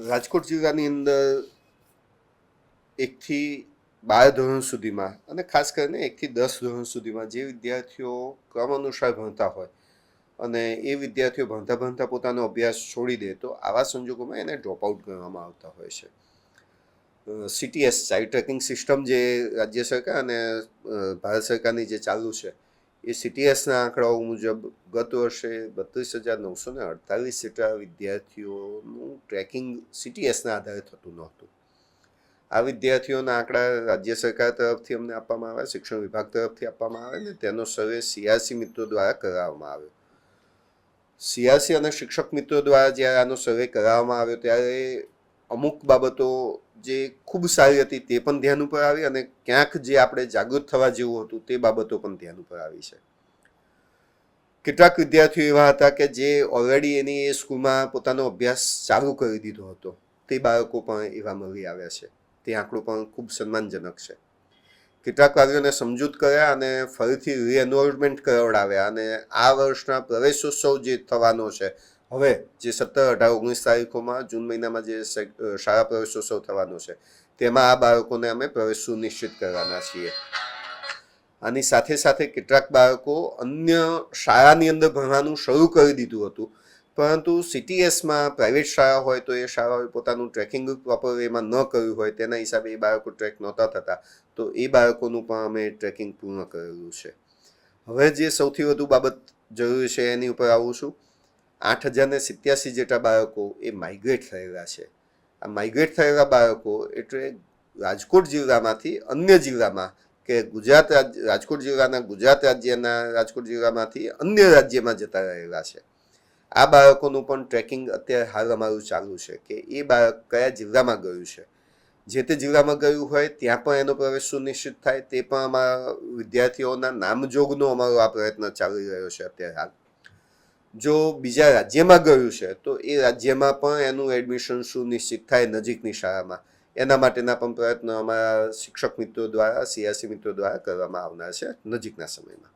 રાજકોટ જિલ્લાની અંદર 1 થી 12 ધોરણ સુધીમાં અને ખાસ કરીને 1 થી 10 ધોરણ સુધીમાં જે વિદ્યાર્થીઓ ક્રમ અનુસાર ભણતા હોય અને એ વિદ્યાર્થીઓ ભણતા ભણતા પોતાનો અભ્યાસ છોડી દે તો આવા સંજોગોમાં એને ડ્રોપ આઉટ ગણવામાં આવતા હોય છે. CTS ચાઇલ્ડ ટ્રેકિંગ સિસ્ટમ જે રાજ્ય સરકાર અને ભારત સરકારની જે ચાલુ છે એ CTSના આંકડાઓ મુજબ ગત વર્ષે 32,948 જેટલા વિદ્યાર્થીઓનું ટ્રેકિંગ CTSના આધારે થતું નહોતું. આ વિદ્યાર્થીઓના આંકડા રાજ્ય સરકાર તરફથી અમને આપવામાં આવે, શિક્ષણ વિભાગ તરફથી આપવામાં આવે ને તેનો સર્વે CRC મિત્રો દ્વારા કરાવવામાં આવ્યો. CRC અને શિક્ષક મિત્રો દ્વારા જ્યારે આનો સર્વે કરાવવામાં આવ્યો ત્યારે અમુક બાબતો જે ખૂબ સારી હતી તે પણ ધ્યાન ઉપર આવી અને ક્યાંક જે આપણે જાગૃત થવા જેવું હતું તે બાબતો પણ ધ્યાન ઉપર આવી છે. કેટલાક વિદ્યાર્થીઓ એવા હતા કે જે ઓલરેડી એની એ સ્કૂલમાં પોતાનો અભ્યાસ ચાલુ કરી દીધો હતો, તે બાળકો પણ એવા મળી આવ્યા છે. તે આંકડો પણ ખૂબ સન્માનજનક છે. કેટલાક વાલીઓને સમજૂત કર્યા અને ફરીથી રીએનરોલમેન્ટ કરાવડાવ્યા અને આ વર્ષના પ્રવેશોત્સવ જે થવાનો છે હવે જે 17, 18, 19 તારીખોમાં જૂન મહિનામાં જે શાળા પ્રવેશોત્સવ થવાનો છે તેમાં આ બાળકોને અમે પ્રવેશ સુનિશ્ચિત કરવાના છીએ. આની સાથે સાથે કેટલાક બાળકો અન્ય શાળાની અંદર ભણવાનું શરૂ કરી દીધું હતું, પરંતુ CTSમાં પ્રાઇવેટ શાળા હોય તો એ શાળાઓએ પોતાનું ટ્રેકિંગ પ્રોપર વેમાં ન કર્યું હોય તેના હિસાબે એ બાળકો ટ્રેક નહોતા થતા, તો એ બાળકોનું પણ અમે ટ્રેકિંગ પૂર્ણ કરેલું છે. હવે જે સૌથી વધુ બાબત જરૂરી છે એની ઉપર આવું છું. 8,087 જેટલા બાળકો એ માઇગ્રેટ થયેલા છે. આ માઇગ્રેટ થયેલા બાળકો એટલે રાજકોટ જિલ્લામાંથી અન્ય જિલ્લામાં કે રાજકોટ જિલ્લાના ગુજરાત રાજ્યના રાજકોટ જિલ્લામાંથી અન્ય રાજ્યમાં જતા રહેલા છે. આ બાળકોનું પણ ટ્રેકિંગ અત્યારે હાલ અમારું ચાલુ છે કે એ બાળક કયા જિલ્લામાં ગયું છે. જે તે જિલ્લામાં ગયું હોય ત્યાં પણ એનો પ્રવેશ સુનિશ્ચિત થાય તે પણ અમારા વિદ્યાર્થીઓના નામજોગનો અમારો આ પ્રયત્ન ચાલી રહ્યો છે અત્યારે હાલ. જો બીજા રાજ્યમાં ગયું છે તો એ રાજ્યમાં પણ એનું એડમિશન સુનિશ્ચિત થાય નજીકની શાળામાં, એના માટેના પણ પ્રયત્નો અમારા શિક્ષક મિત્રો દ્વારા, CRC મિત્રો દ્વારા કરવામાં આવનાર છે નજીકના સમયમાં.